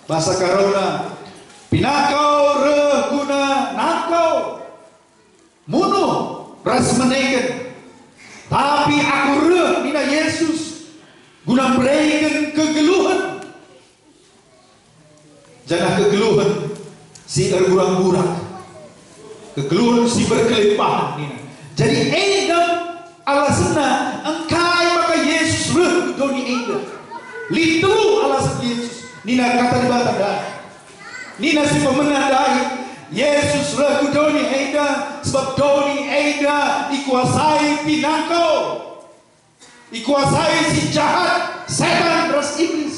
Bahasa karona pinakau reguna nakau munuh ras meneken. Tapi aku nina Yesus guna berikan kegeluhan. Jangan kegeluhan si ergurang-gurang, kegeluhan si berkelimpahan nina. Jadi edam alasana engkai maka Yesus doni edam. Litu alasan Yesus nina kata di bata dah. Nina si pemenang dah. Yesus ragu doni eda sebab doni eda dikuasai pinakau, dikuasai si jahat setan ras iblis.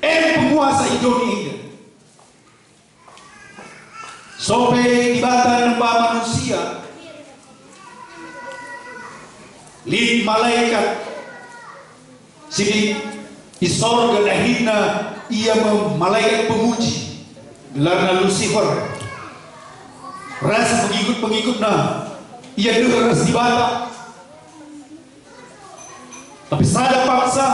Penguasa doni eda sampai di bata nembah manusia. Lid malaikat sini di sorga dahina ia malaikat pemuji gelarna Lucifer. Ras pengikut nah ia dengar ras di bata. Tapi sada paksa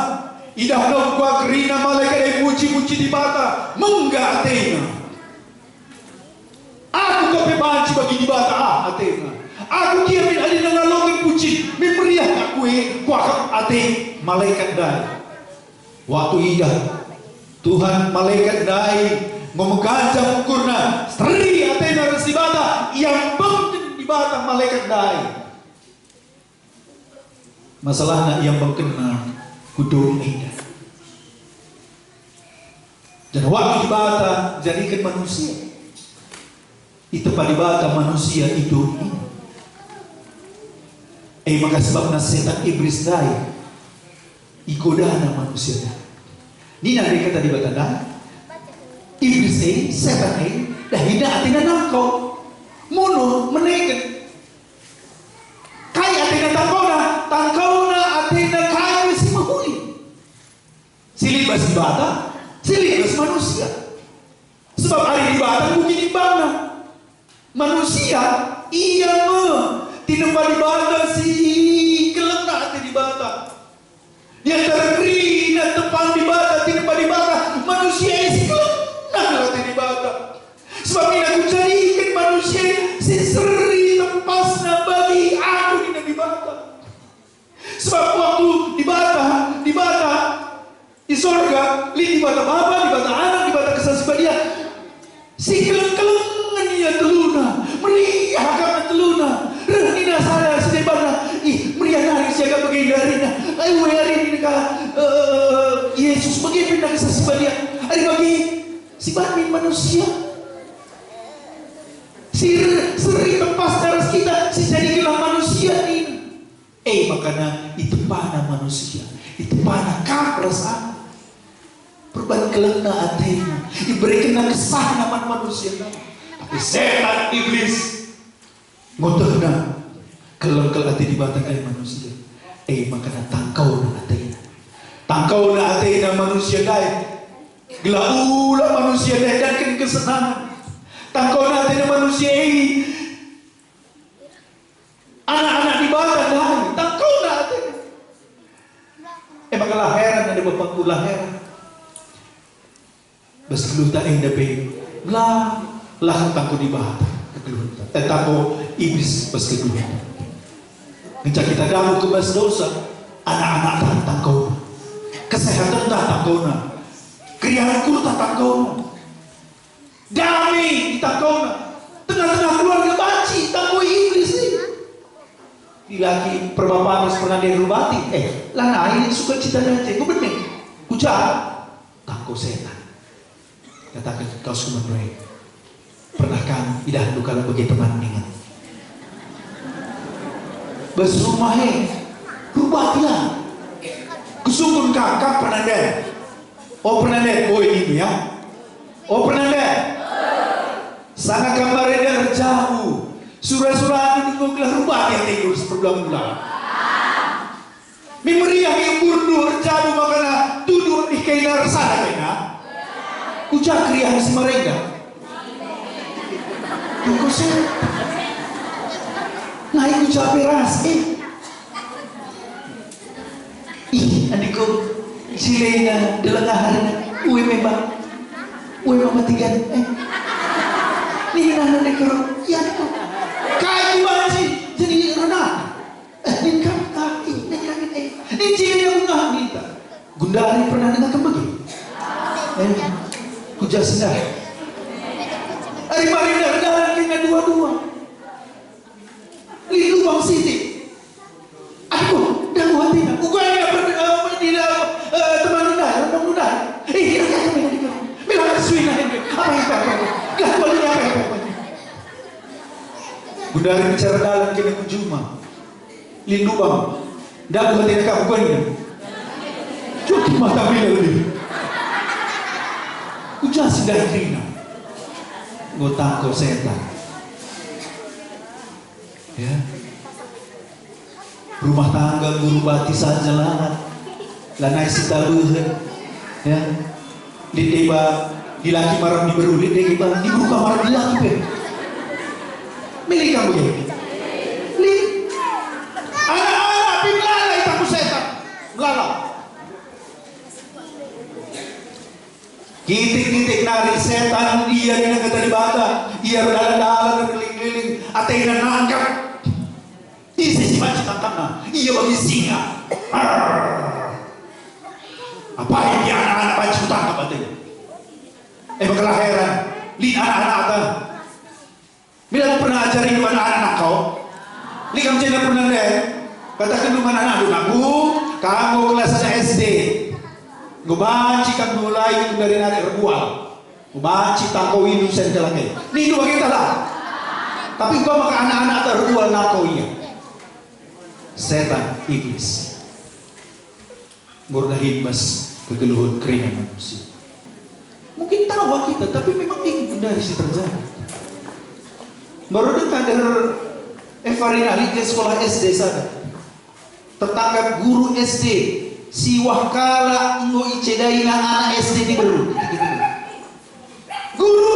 idah no gua gerina malaikat yang muji-muji di bata menggak Athena. Aku kopi banci bagi di bata Athena. Aku kiamin adina ngalongin puji memeriah aku kuakak Athena malaikat dai. Waktu idah Tuhan malaikat dai memeganjang ukurna Sri Athena ras di bata yang bangkin di bata malaikat dai. Masalahnya yang bangkena kudung indah. Dan waktu di bata jadikan manusia. Itu pada bata manusia hidup ini. Maka sebab setan iblis dai ikodana manusia. Nina mereka tadi bata dah. Iblis setan dah hina Athena nangkau. Munuh meneken. Kai Athena tangkauna Athena kai si mahuli. Silibas di bata, silibas manusia. Sebab hari di bata mungkin di bana. Manusia iya tinembah di bata si kelena di bata. Dia terkena tepang di bata tinembah di bata. Manusia si kelena di bata. Sebab ini aku jadikan manusia si seri tempasna bagi aku di bata. Sebab waktu di bata di sorga, di bata bapa, di bata anak, di bata kesaksian dia, si keleng-kelengan dia teluna, meriah karena teluna, renina saya sedih bana, meriah nari siaga bagi darina, ayo hari ini Yesus bagi pindah kesaksian dia, hari bagi si bani manusia, si seri tempas darah kita, si jadilah manusia ini. Makanya itu panah manusia, itu panah perasaan. Perubahan kelena Athena, diberikan kesah nama manusia. Tapi setan iblis ngotehna kelengkel hati dibatangkan manusia. Makanya tangkau na Athena, tangkau na Athena manusia dai. Gelaulah manusia dai dan kesenangan. Tangkau na Athena manusia ini. Anak-anak di bawah dai, tangkau na Athena. Maka laheran ada bapakku laheran. Bas keluh tak indah pe, lah tangko di bawah, tangko iblis bas keluh. Kencak kita damu ke bas dosa, anak-anak tangkau, kesehatan tangkau na, kriaku tangkau na, damai tangkau na, tengah-tengah keluarga banci tangkau iblis ni. Lagi perbapaan pernah dia rubati, lah ini suka cita aja, gue bener, ujar, tangkau setan. Katakan kau semua mereka pernahkah idah duka bagi teman ingat berumah rubahlah kesumpun kakak pernah deh ini ya pernah deh sana kamarnya jauh surah-surah itu kelah rubah yang tinggal seperbulan-bulan memeriah yang burdur jauh makanya tuduh ikainar sana kena ujar kriah si mereka. Tunggu sih. Naik ujar beras. Adikku, Cilena delengahan uwe memang matikan ni nana nekro ya ko kai banci jadi rana ni kaki ni Cilena bunga minta Gundari pernah dengar kembali kujasindah hari marinda dalam kena dua-dua lidu bang Siti aku dah hati nak ugaya teman muda kira kami bilang suina apa gak boleh apa Gundari bicara dalam kena kujuma lindu bang dah hati nak aku ni cukup mata bila lebih ujasi dari Krina ngotang kau setan ya rumah tangga guru bati saja lahat lanai sita luhur ya di deba di laki marah di beru di deba di buka marah di laki pe milik kamu ya li anak-anak pimlala itaku setan melala kitik-kitik nari setan dia di negara di bata ia berdalan-dalan berkeliling-keliling atena nangkap isi si macam tangkapnya ia bagi singa apa yang dia anak-anak macam tangkap atena bakal heran lihat anak-anak apa bila aku pernah ajarin dua anak-anak kau lihat kamu jangan pernah deh katakan dulu anak-anak aku kamu kelas SD gue banci kan mulai dari narik rebual gue banci tangkau ini saya jalannya ini dua kita lah tapi gue maka anak-anak terrebual nakau iya setan iblis murdahin mas kegeluhan keringan manusia mungkin tahu kita tapi memang ingin dari si terjadi baru dekat dengan Evarina di sekolah SD sana tertangkap guru SD si wahkala ngo icedaina anak SD di beru guru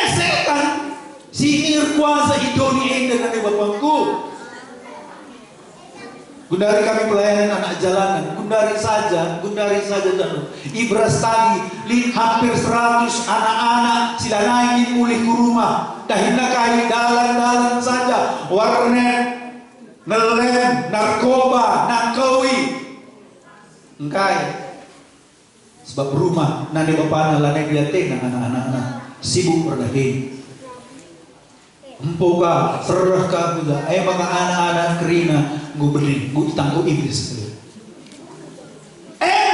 setan si kuasa idoni enda dengan bapakku Gundari kami pelayanan anak jalanan Gundari saja dan Ibras tadi hampir 100 anak-anak sila naik mulih ke rumah dahina kai dalan-dalan saja warnet nelem, narkoba, nakawi engkai sebab rumah nane bapana lanai diateng anak-anak sibuk berdahin empoga serah ka juga mga anak-anak kerina gue beli gue ditangguh iblis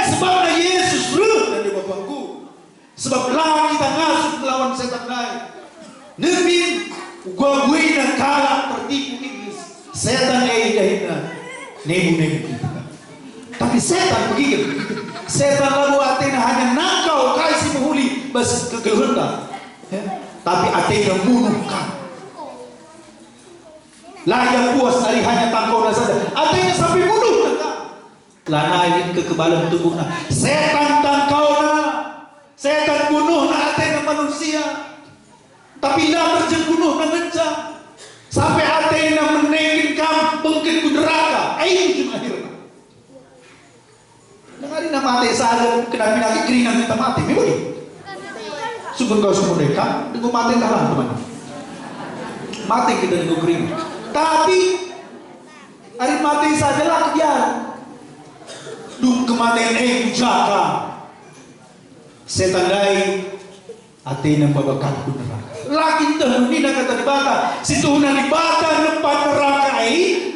sebab na Yesus nane bapangku sebab lagi kita ngasuh melawan setan lain nemin gua na kalah tertipu iblis setan dahina nebu kita tapi setan begitu setan lalu atena hanya nakau kasih menghuli bas kekehendak tapi atena bunuhkan layak puas dari hanya tangkau saja atena sampai bunuh lanain kekebalan tubuhnya setan tangkau setan bunuh atena manusia tapi nak berjebunuh mengencang sampai atena menekin kam bengkit ku neraka itu cuma akhirnya dengarin nama ate saja kena pindah keringan kita mati memang sungguh kau semua mereka dengan mati kalah teman mati kita dengan keringan tapi hari mati saja lah kebiar dung kematian jaga setan dai atena babakan ku neraka lagi ini nak kata dibata situ na dibata nempat neraka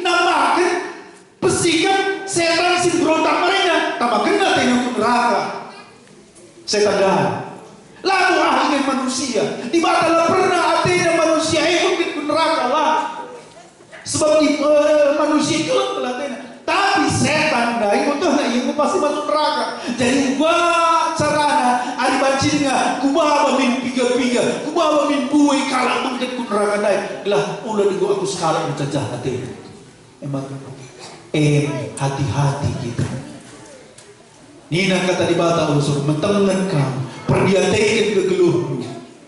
namakan pesikan setan si berontak mereka tambah kena tengok neraka setan dah lalu akhirnya manusia dibata lah pernah atena manusia ikut neraka lah sebab manusia itu lah atena tapi setan dah itu pasti masuk neraka jadi buat carana ada bancinya kubawa min piga-piga kubawa min buai kalah mungkin ku neraka dai lah ulah digo aku sekali mencacah hati emang hati-hati kita nina kata di bata unsur mentelengan kamu perdiatekan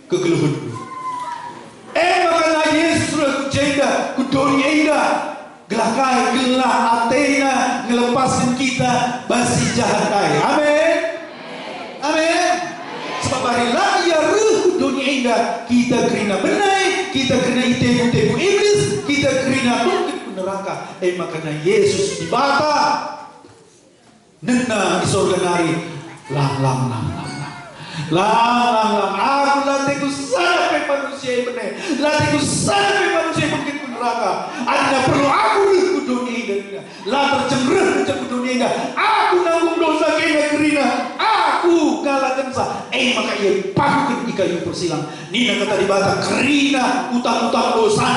kegeluhan makanya Yesus sudah kujenda kudonya indah gelahkai gelah atena ngelepas si jahat dai. Amin. Amin. Sebab marilah ia ruh dunia indah kita kerina benai, kita kerina itebu-tebu iblis, kita kerina mungkin neraka. Makanya Yesus di bata nena di sorga nari lang. Aku latiku sampai manusia benar. Latiku sampai manusia mungkin ke neraka. Anda perlu aku di dunia ini. Lah tercemrah ke dunia ini. Aku nanggung dosa kena kerina. Aku galakkan sa. Maka ia pakukan di kayu persilang. Nina kata di bata kerina utang-utang dosa.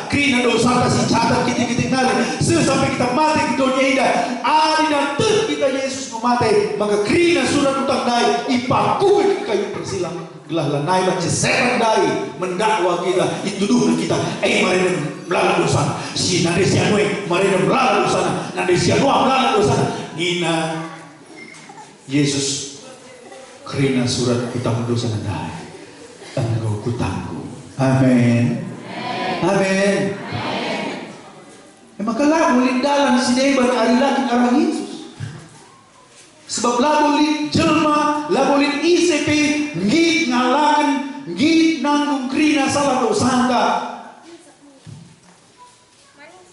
Kerina dosa si catat kita nali. Sampai kita mati ke dunia ini. Adi dan kita Yesus mati. Maka kerina surat utang dai ipakukan di kayu persilang. Gelah lanai baca setan dai mendakwa kita, dituduh kita. Mari melawan dosa. Si nade si anwe, mari melawan dosa. Nade si anwa melawan dosa. Nina Yesus kerina surat utang dosa dai. Engkau kutangguh. Amin. Amin. Maka lagu lindalan sineban ari lagi arang Yesus. Sebab labolin jelma, labolin ICP, ngit ngalakan, ngit nanggung kerina salah dosa anda.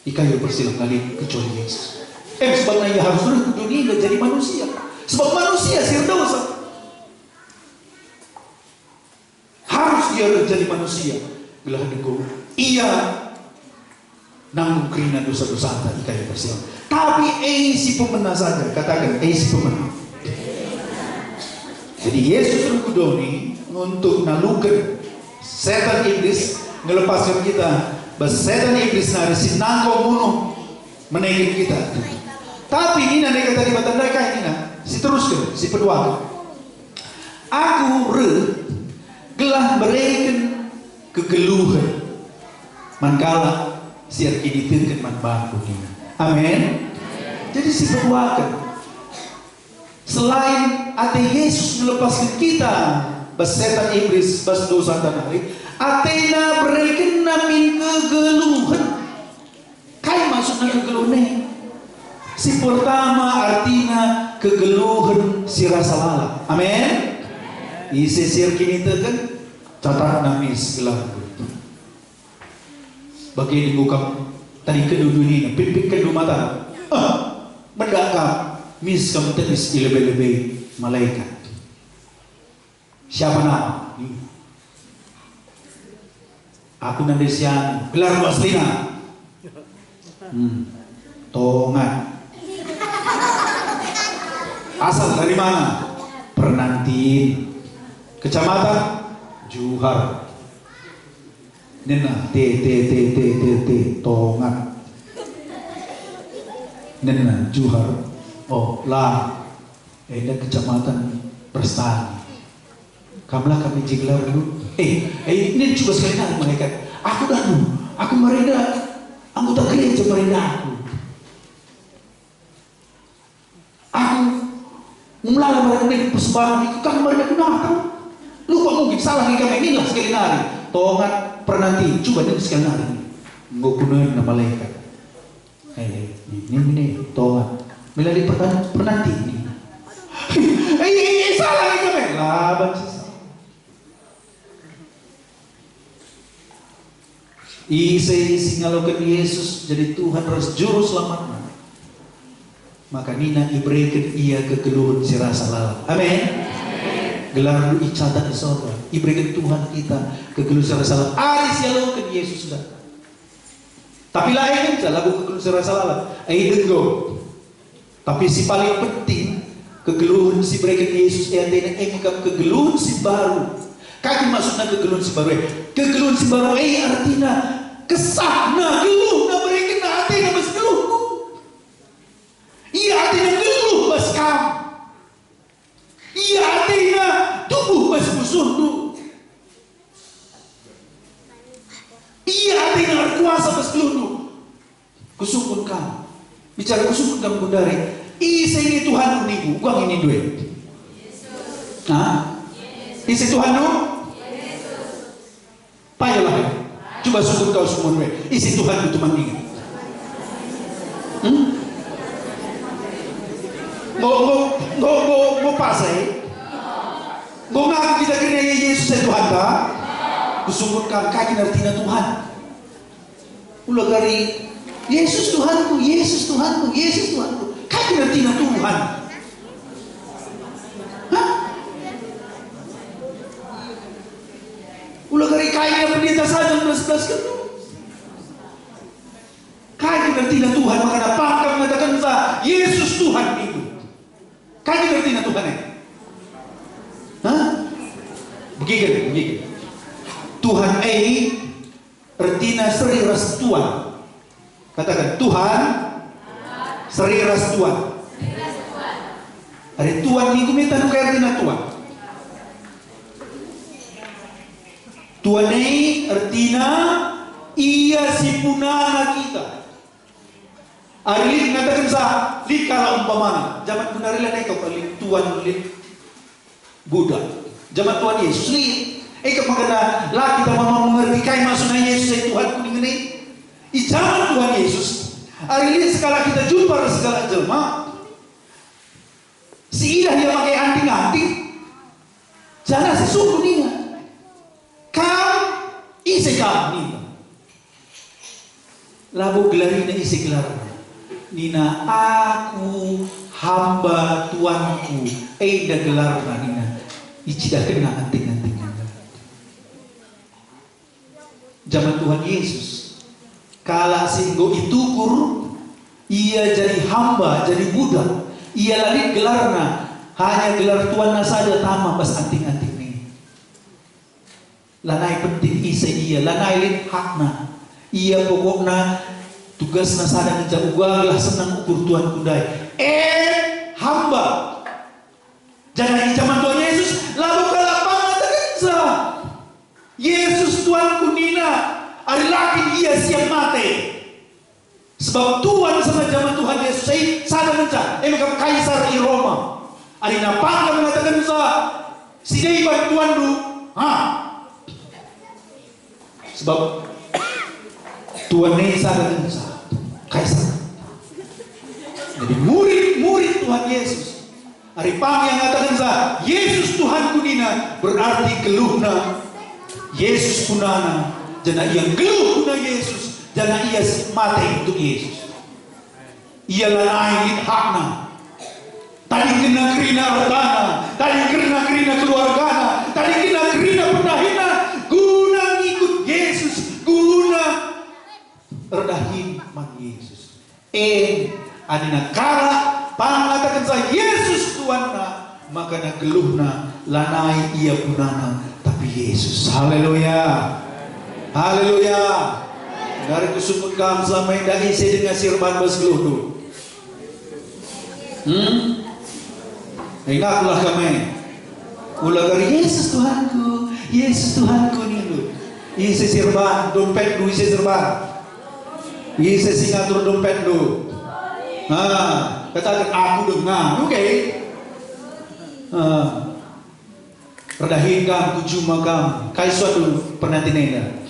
Ikayu bersilang kali kecuali Yesus. Sebabnya ia harus turun ke dunia dan jadi manusia. Sebab manusia sih dosa. Harus dia jadi manusia. Gelah dengkau. Ia nanggung kerina dosa-dosa anda. Ikayu bersilang. Tapi si pemenang saja. Katakan si pemenang. Jadi Yesus terkudoni untuk nalukan setan iblis melepaskan kita. Bahwa setan iblis nari sinangko bunuh menaikkan kita. Tapi ini nanti kata di batang mereka ini si teruskan, si peduakan. Aku gelah berikan kegeluhan mankala siar kini tirkan man bangku ini. Amin. Jadi si peduakan. Selain ate Yesus melepaskan kita bas setan iblis bas dosa tanari, atena berikan namin kegeluhan. Kai maksudnya kegeluhan? Si pertama artinya kegeluhan si rasa lalap. Amin. Isi sir kini kan catat namis gelar. Bagi dibukam tadi kedua ini, pipik kedua mata. Mendakam. Mis kamu tenis lebih-lebih malaikat. Siapa nama? Aku nanti siang gelar waslina. Tongan. Asal dari mana? Pernantin. Kecamatan Juhar. Nena T Tongan. Nena Juhar. Lah, ada kecamatan Prestani. Kamlah kami jiglar dulu. Ini juga sekali lagi malaikat. Aku dah dulu. Aku mereda. Anggota gereja mereda aku. Aku melalui mereka dengan persembahan itu kan mereka gunakan. Lupa mungkin salah lagi kami inilah sekali lagi. Tongan pernanti. Coba ini sekali lagi. Nggak kunain nama malaikat. Ini tongan. Melalui pertanyaan pernanti ini. Salah lagi kami. Laban sisa. Isi ngalokan Yesus jadi Tuhan harus juru selamat. Maka nina iberikan ia kegeluhan si rasa lalap. Amin. Gelar lu icatat di sorga. Iberikan Tuhan kita kegeluhan si rasa lalap. Aris ngalokan Yesus sudah. Tapi lain kan lagu kegeluhan si rasa lalap. Denggo. Tapi si paling penting kegeluhan si berikan Yesus antena engkap kegeluhan si baru. Kaki maksudnya kegeluhan si baru. Kegeluhan si baru artinya kesahna geluh na berikan na antena mas geluh. Iya antena geluh mas kam. Iya antena tubuh mas musuh tu. Iya antena kuasa mas geluh tu. Kusukun kamu. Bicara kusukun kamu kundari. Isi ini Tuhan uniku, uang ini duit. Isi Tuhan nu? Payalah. Coba sukun kau semua duit. Isi Tuhan itu mandingan. Mau Go pasai. Go ngaku kita kena Yesus itu Tuhan ka. Kusungkutkan kaki artinya Tuhan. Ulah dari Yesus Tuhanku, Yesus Tuhanku, Yesus Tuhanku. Kaki artinya Tuhan. Hah? Ulah dari kaya pendeta saja 11 kan. Kaki artinya Tuhan, maka pangkat mengatakan Yesus Tuhan itu. Kaki artinya Tuhan ini. Hah? Begitu. Tuhan artinya seri ras Tuhan. Katakan Tuhan seri ras Tuhan. Hari Tuhan ni kumita no kaya artinya Tuhan. Tuhan artinya ia si punana kita. Hari ngatakan sa likala umpamana. Zaman kunarila na ikaw Tuhan Buddha. Zaman Tuhan Yesus ni. Kapag laki kita mau mengerti kaya masuk na Yesus ay Tuhan kuning ini. Zaman Tuhan Yesus. Hari ini sekala kita jumpa segala jelma. Si ilah dia pakai anting-anting. Jangan sesungguhnya. Kam isi kam nina. Labu gelarina isi gelar. Nina aku hamba Tuanku. Eda gelar nina. Icida kena anting-anting. Zaman Tuhan Yesus. Kala singgo itukur. Ia jadi hamba, jadi budak. Ia lari gelarna. Hanya gelar Tuanna saja tama pas anting-anting ini. Lanai penting isa ia, lanai lin hakna. Ia pokokna tugasna sada menjauh lah senang ukur Tuhan kundai. Hamba. Jangan di zaman Tuhan Yesus lalu kalapangan terkensa. Yesus Tuhan kunina. Hari laki ia siap mati. Sebab Tuhan sama zaman Tuhan Yesus sada menca. Maka kaisar di Roma. Hari napangga mengatakan si Tuhan dulu. Sebab Tuhan ini sada menca. Kaisar. Jadi murid Tuhan Yesus. Hari pang yang mengatakan Yesus Tuhan kunina berarti geluhna Yesus punana. Jana ia geluh kuna Yesus. Jana ia mati untuk Yesus. Ia lanai hakna. Tadi kena kerina hartana. Tadi kena kerina keluargana. Tadi kena kerina pendahina. Guna ikut Yesus. Guna redahin man Yesus. Adina kala pangatakan saya Yesus Tuhanna. Makanya geluhna lanai ia punana. Tapi Yesus. Haleluya. Haleluya. Dari kusumut kam selama yang dah isi dengan sirban berseluruh tu. Ingatlah kami. Ulah dari Yesus Tuhanku. Yesus Tuhanku ni tu. Isi sirban, dompet tu isi sirban. Isi singatur dompet tu. Katakan aku dengar. Okey. Redahin kam, kujuma kam. Kai suatu pernah tinenda.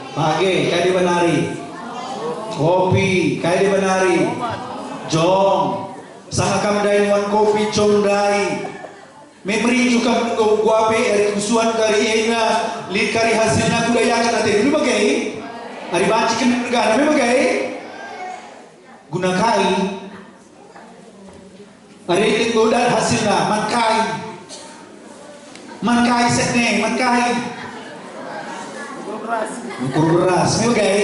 Pagi, kaya di benari. Kopi, kaya di benari. Jom. Sanga kam dai wan kopi jom dai. Memori juga gua pe dari kusuan kari ena, lid kari hasilnya kudayakan nanti. Ini bagai. Hari banci kan negara, ini bagai. Guna kai. Hari ini goda hasilnya, mankai setne, mankai. Nukur beras, ini bagai.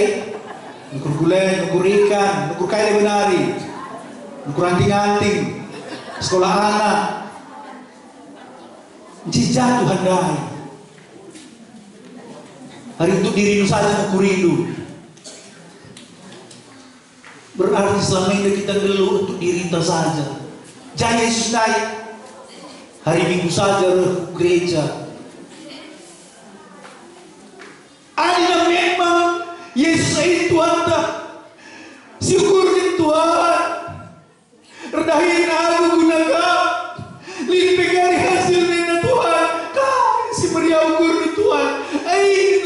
Nukur gulai, nukur ikan, nukur kaya benari, nukur anting-anting, sekolah anak. Jejak Tuhan dai. Hari untuk dirimu saja nukur rindu. Berarti selama ini kita ngeluh untuk diri kita saja. Jangan Yesus naik. Hari Minggu saja gereja. Ada memang Yesus itu Tuhan dah. Syukurin Tuhan. Redahin aku gunakan. Limpik hari hasilnya Tuhan. Kau si meriah ukur di Tuhan.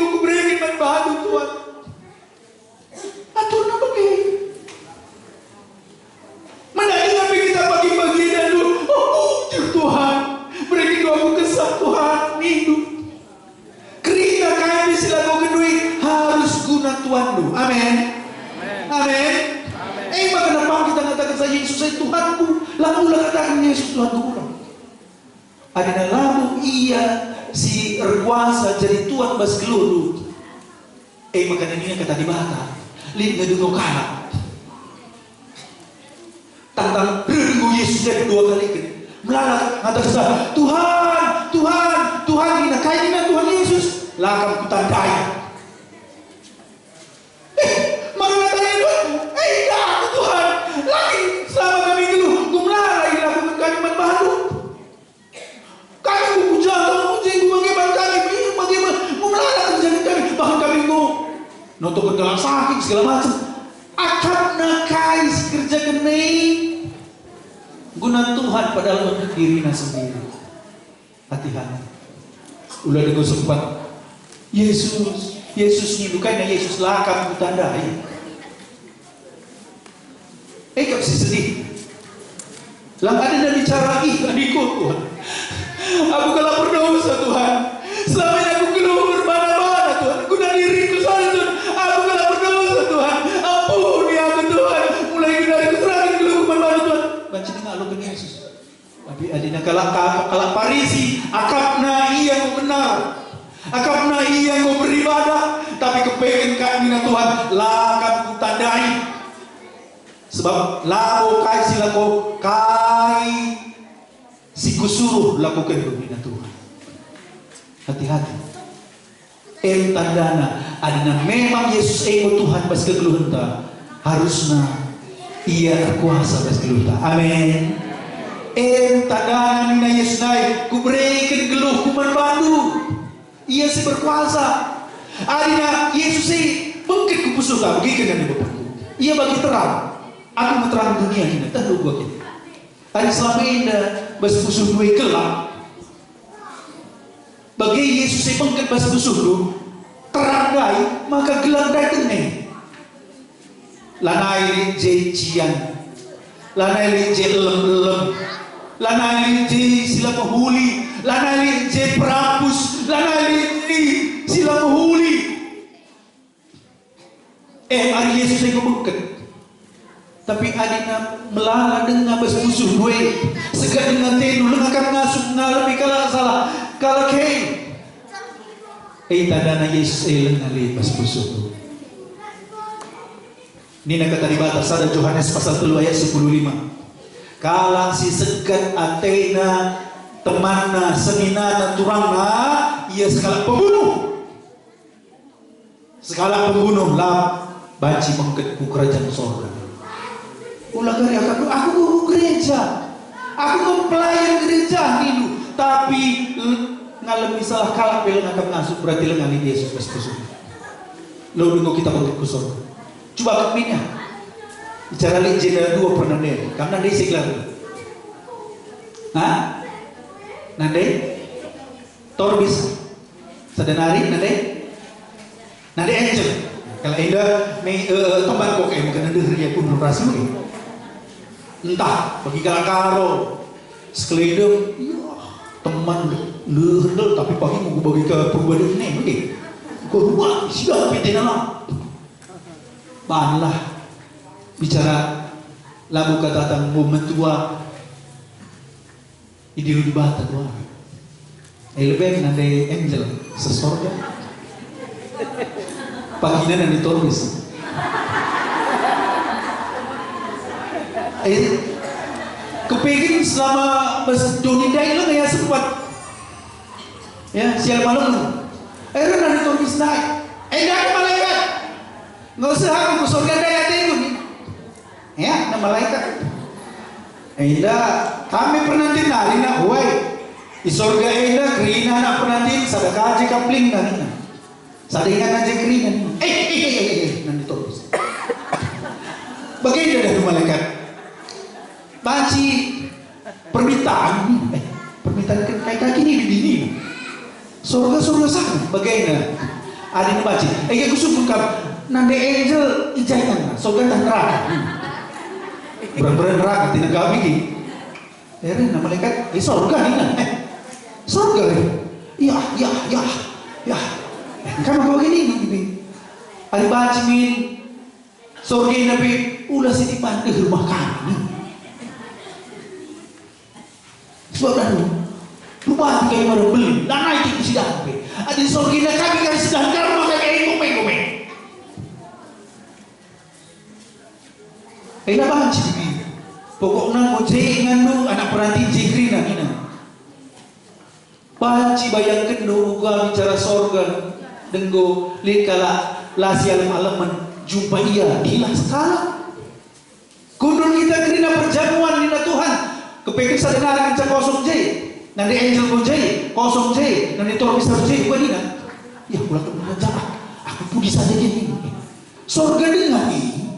Aku berikan manfaat Tuhan. Atur nama ke? Mana ingat hidup. Kerina kami sila kau kendui harus guna Tuhan lu. Amin. Amin. Maka kenapa kita katakan saja Yesus saya Tuhanku, lalu katakan Yesus Tuhanku. Ada lalu ia si berkuasa jadi Tuhan bas geluru. Maka ini kata di bata, lin ngedungo kalah. Tantang berenggu Yesus saya kedua kali ke melalat ngatas saya, Tuhan, Tuhan, Tuhan ini kainina Tuhan Yesus, lakam kutandai. Maka katanya Tuhan, dah Tuhan, lagi selama kami dulu, kumelalat ini lakukan kalimat baru. Kami puja, puji, bagaimana kami, bagaimana, melalat kerjaan kami, bahkan kami nonton dalam sakit segala macam. Akan nakai kerja kenai guna Tuhan padahal untuk dirinya sendiri. Hati-hati. Ulah dengan sempat Yesus ni bukannya Yesus lakam kutandai. Kau mesti sedih. Lang ada yang bicara adikku Tuhan. Aku kalah berdosa Tuhan. Selama ini aku keluar bermana-mana Tuhan. Guna diriku saja Tuhan. Aku kalah berdosa Tuhan. Ampuni aku Tuhan. Mulai dari keterangan keluar bermana Tuhan. Baca dengar lu ke Yesus. Tapi adina kalau Parisi, akapna ia yang benar. Akapna ia yang beribadah. Tapi kepengen kami na Tuhan. Lakam kutandai. Sebab lako kai silako kai si kusuruh lakukan dunia Tuhan. Hati-hati. Tandana adina memang Yesus Tuhan pas kegeluhanta harusnya ia kuasa pas kegeluhanta. Amin. Tandana mina Yesus naik kuberikan geluh kuman bandu. Ia si berkuasa. Adina Yesus bangkit kupusuka begitu kan Bapakku. Ia bagi terang. Aku menerang dunia ini. Tahu gua kita. Tadi selama ini bas musuh dua gelap. Bagi Yesus bangkit bas musuh lu terang dai maka gelap dai tenang. Lanai je cian, lanai je lem, lanai je sila penghuli, lanai je perapus, lanai je sila penghuli. Hari Yesus saya bangkit. Tapi adina melala dengan bas musuh dua segat dengan tenu lengakan ngasup ngalami kalau salah kalau kei tadana Yesus lengali bas musuh ini nak kata di batas ada Yohanes pasal 3 ayat 15 kalau si segat atena temanna senina turangna ia sekala pembunuh lah banci mengketku kerajaan sorga. Ulang kali aku guru gereja, aku pelayan gereja dulu, tapi ngalami salah kalah bela akan ngasuh berarti lengan Yesus Kristus. Lalu nunggu kita untuk kusur. Coba kaminya bicara legenda 2 pernah deh, karena dia segala. Hah? Nande? Torbis, sadanari nande? Nande angel. Kalau ada teman kok bukan ada dia pun rasul. Entah bagi karo sekelidung teman lehel tapi pagi mau bagi ke perubahan ini oke kau buat siapa peten lah banlah bicara lagu kata tentang momen tua ide di bata tua lebih nanti angel sesorga paginya nanti torbis kepingin selama Joni Dai lo kayak sempat ya siang malam nanti tulis naik dah malaikat nggak usah aku ke surga daya tinggi ya nama malaikat dah kami pernah tinari nak huai di surga dah kerina nak pernah tin sadaka aja kapling nani sadingan aja kerina nanti tulis bagaimana dah malaikat baci permintaan kayak kaki ini begini surga sana bagaimana ada yang baca aku suka nande angel ijayan surga dan neraka beran neraka tidak kami ini nama malaikat surga ini surga Ya. Kamu kau gini. Ada baca min. Sorgi nabi ulah sitipan di rumah kami. Sebab lalu rumah kayak mana beli, lana itu sidang pe. Ada sorgi na kami kan sidang rumah kayak ngomeng. Ina baca bibi. Pokoknya mau jangan anak peranti jikri na ina. Baca bayangkan uga bicara sorga denggo likala lasi alam-alaman jumpa ia hilang sekala. Kundul kita kerina perjamuan dina Tuhan. Kepikir sadengaran kencang kosong J. Nanti angel pun J, kosong J, nanti tolong besar J bukan dina. Ya pulang ke bulan jarak. Aku pudi saja gini. Sorga dengar ini.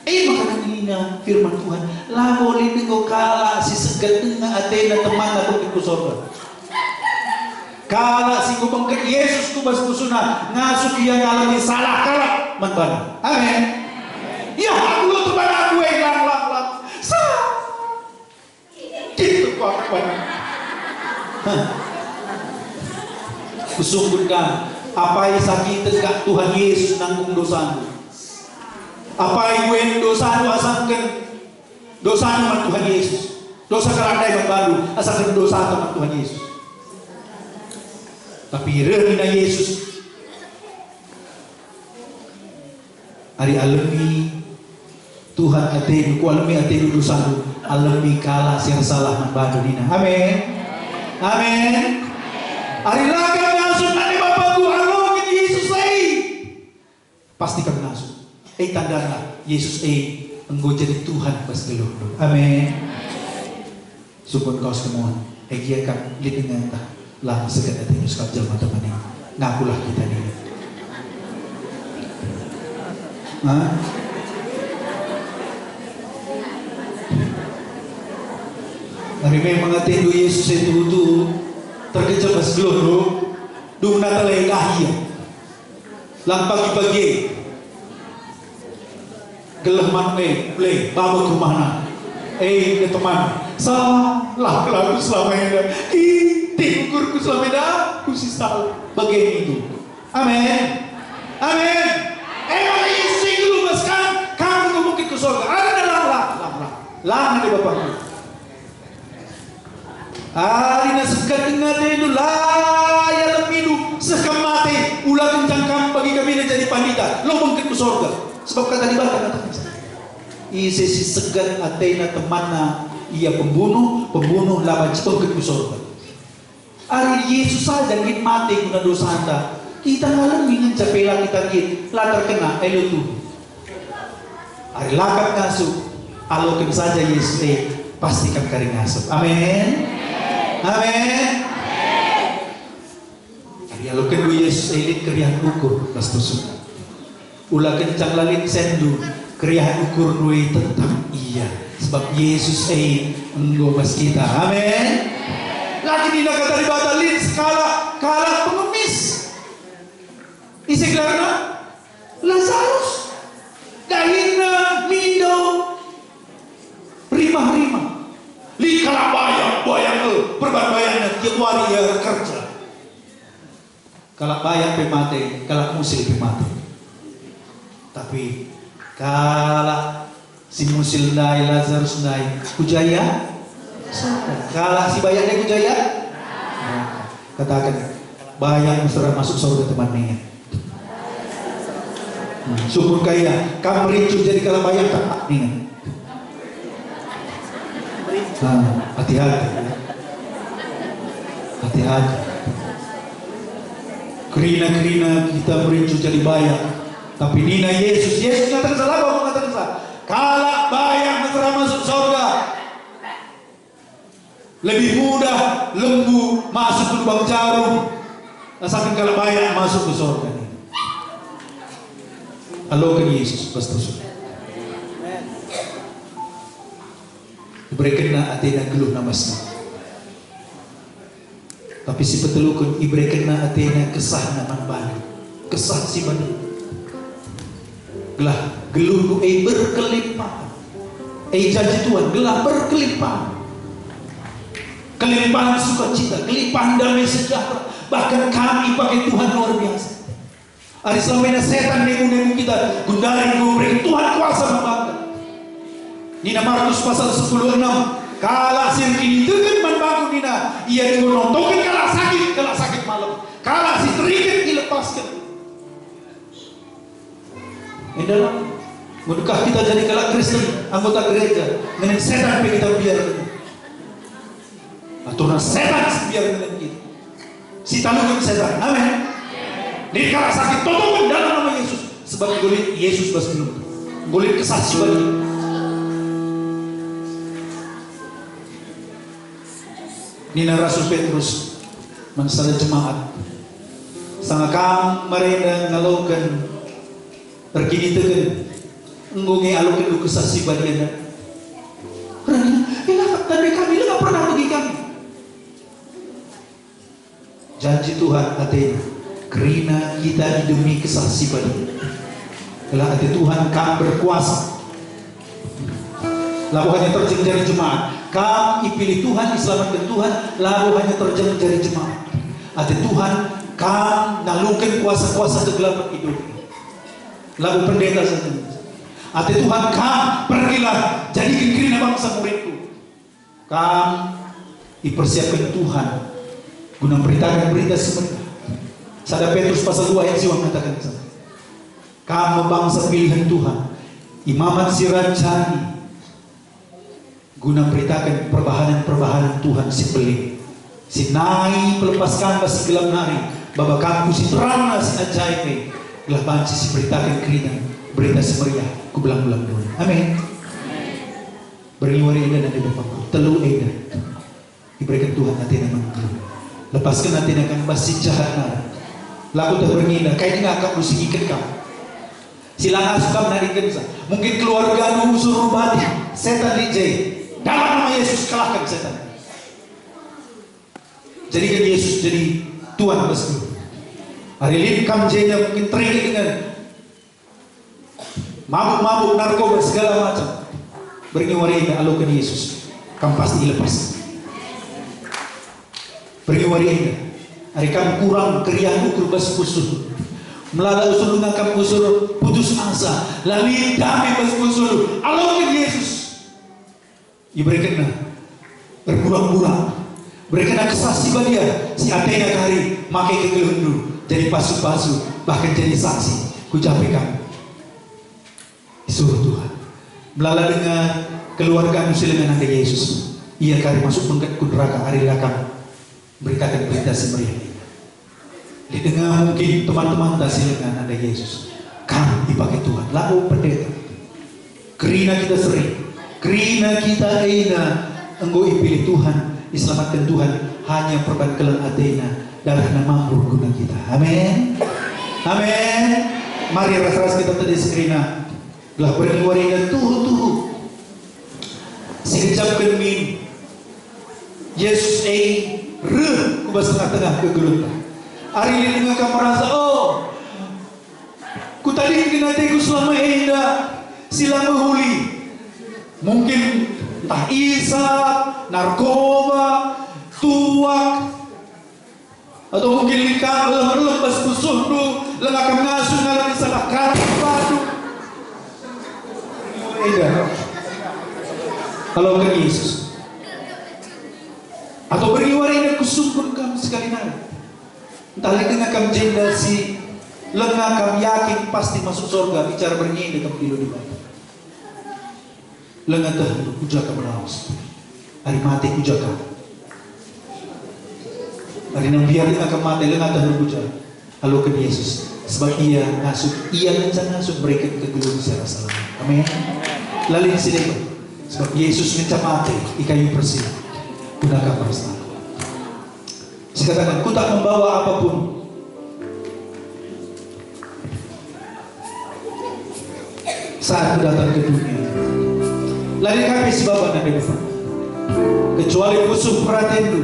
Makanan ini firman Tuhan. Lah boleh denggo kala si segat dengar atena teman na bukit ku sorga. Kala si kubangkat Yesus kubas kusuna ngasuh dia ngalami salah kala manbana. Amin. Ya aku lo teman aku lang. Gitu kok kusungguhkan apa yang sakit tegak Tuhan Yesus nanggung dosamu. Apa yang gue dosamu asalkan dosamu man Tuhan Yesus. Dosa kerandai man baru asalkan dosa man Tuhan Yesus. Tapi remina Yesus hari alami Tuhan atenu ku alami atenu dosamu alami kala siang salah man baru dina. Amin. Hari laga ngasuh nanti Bapakku alami Yesus pasti kami ngasuh. Tandana Yesus engkau jadi Tuhan pas geluh. Amin. Supun kau semua giakan dengan lah segan hati sekap jalma teman ini. Ngakulah kita ini. Hari memang atendu Yesus itu terkejut pas geluh dung natalay kahia. Lang pagi-pagi gelah man play bawa ke rumah ke teman salah lagu selama ini ukurku selama ini aku sisa bagian itu. Amin. Mana Yesus yang dulu mas kamu ngomong ke surga ada lang di Bapakku hari na sekat dengar itu ya lemidu sekamate ulah kencang kamu bagi kami jadi pandita lo mungkin ke surga. Sebab kata di bawah kata isi si segan atena temanna ia pembunuh lawan cepet ke surga. Hari Yesus saja ngit mati guna dosa anda. Kita ngalami dengan capela kita ngit lah terkena itu. Hari lakat ngasuh alokin saja Yesus pastikan kari ngasuh. Amin. Hari alokin Yesus kerian ukur pas tusuk. Ulah kencang langit sendu kriah ukur nui tentang iya sebab Yesus menggobas kita. Amin. Lagi dina kata dibatalin kala pengemis isi gelarna Lazarus dahina mindo rimah li kala bayang perbayang kiwari ya kerja kala bayang pemate kala musil pemate. Tapi kala si musil nai Lazarus nai kujaya kala si bayangnya kujaya katakan bayang sudah masuk surga temannya. Syukur kaya kamu ricu jadi kala bayang tak nih. Hati-hati kerina kita merincu jadi bayang. Tapi nina Yesus ngatakan salah apa mengatakan salah. Kala bayang mesra masuk surga. Lebih mudah lembu masuk ke lubang jarum. Asalkan kala bayang masuk ke surga. Alokan Yesus pastor. Diberikan na atena geluh namasna. Tapi si petelukun diberikan na atena kesah naman balik. Kesah si balik. Gelah geluh nu berkelimpahan. Janji Tuhan gelah berkelimpahan. kelimpahan sukacita, kelimpahan damai sejahtera. Bahkan kami pakai Tuhan luar biasa. Hari selama setan nemu kita, gundari memberi Tuhan kuasa membangkang. Nina Markus pasal 10:6. Kala sirkini tekan membangun Nina, ia nontokin kala sakit malam. Kala si terikat dilepaskan. Ini dalam mudukah kita jadi kala Kristen, anggota gereja, dengan setan kita biarkan. Atau setan biarkan kita. Si talungan setan, amin. Di kala sakit totongkan dalam nama Yesus. Sebab golit Yesus basmi, golit kesaksi bagi. Nina Rasul Petrus mansala jemaat sangakam mereka ngalokan pergi tekan ngungi alukan lu kesaksi badiana. Tapi kami nggak pernah bagi kami. Janji Tuhan Athena, kerana kita demi kesaksi badiana. Kalau hati Tuhan kami berkuasa. Lalu hanya terjadi dari jemaat. Kami pilih Tuhan, diselamatkan Tuhan, lalu hanya terjadi dari jemaat. Hati Tuhan kami nalungkan kuasa-kuasa kegelapan hidup. Lalu pendeta saja. Hati Tuhan kami pergilah jadikan kerina bangsa muridku. Kami dipersiapkan Tuhan guna beritakan berita sebenarnya. Sada Petrus pasal 2 ayat 1 mengatakan sana. Kami bangsa pilihan Tuhan, imamat sirajani, guna beritakan perbahanan-perbahanan Tuhan si pelik. Si nai pelepaskan si gelap nari, baba kamu si terang si ajaib. Gelah banci si beritakan kerina berita semeriah ku belang-belang dulu. Amin. Beriwari eda dan Bapakku, telu eda. Diberikan Tuhan hati nama dulu. Lepaskan hati akan basi jahat nari. Laku tak bernina, kayak ini akan musikikan kamu. Silang asukam narikan sa. Mungkin keluarga suruh badi, setan dijai. Dalam nama Yesus kalahkan setan. Jadikan Yesus jadi Tuhan bosku. Hari ini kamu jadinya mungkin teringat dengan mabuk-mabuk, narkoba segala macam. Beriwari eda alukan Yesus, kamu pasti lepas. Beriwari eda. Hari kamu kurang keriang ukur bas usul. Melada usul dengan kamu usul putus asa. Lalu damai bas usul. Alukan Yesus. Diberikanlah berkurang-kurang. Berikanlah kesaksi bagi dia. Si Athena kari makai kegelundu jadi pasu-pasu, bahkan jadi saksi. Ku capek kamu. Disuruh Tuhan. Melala dengan keluarga muslimin Anda Yesus. Ia kari masuk mengkat neraka hari lakam. Beritakan berita semeriah. Didengar mungkin teman-teman tasilengan Anda Yesus. Kami dipakai Tuhan. Lalu pendeta. Kerina kita sering. Kerina kita Athena, engkau pilih Tuhan, diselamatkan Tuhan, hanya perban kelang Athena, darah nama guna kita. Amin. Amin. Mari ras-ras kita tadi sekrina. Belah berkeluar dan tuhu. Sekejap kemin. Yesus kubas tengah-tengah kegelutan. Hari ini dengan kamu merasa, oh, ku tadi ingin hatiku selama indah, silang menghuli. Mungkin entah isap, narkoba, tuak, atau mungkin likar, lepas kusuh tu, lengakam ngasuh, ngalang salah karang batu. Indah. Kalau ke Yesus. Atau beriwari dan kusungkun kamu sekali nanti. Entah lagi ngakam jenda si lengakam yakin pasti masuk surga, bicara bernyanyi kamu tidur di bawah. Lengatah ujaka menawas. Hari mati ujaka. Hari nang biar akan mati lengatah ujaka. Halo ke Yesus. Sebab ia ngasuh, ia ngencang ngasuh berikan kegeluhan secara salah. Amin. Lalu di sini, sebab Yesus ngencang mati di kayu persia. Gunakan bersama. Sekatakan, ku tak membawa apapun. Saat ku datang ke dunia. Lalu kami si Bapak Nabi Bapak. Kecuali musuh perhatian itu.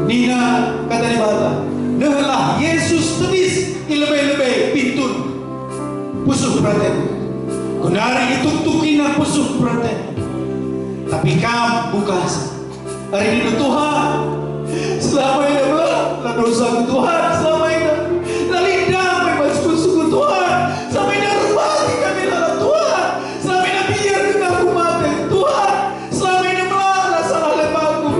Nina kata di bata. Dengarlah Yesus tenis ilebe-lebe pintun. Musuh perhatian. Kunari itu tukina musuh perhatian. Tapi kamu bukan. Hari ini Tuhan, selama ini lah dosa Tuhan, selama ini lalindah memasuki suku Tuhan, selama ini hormati kami lah Tuhan, selama ini biar aku mati Tuhan, selama ini malah salah lemahku,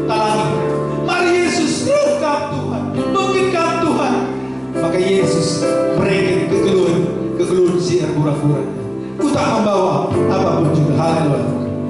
talangi. Mari Yesus rekam Tuhan, mungkinkah Tuhan, maka Yesus mereka kegeluhan si pura-pura. Ku tak membawa apapun juga. Haleluya.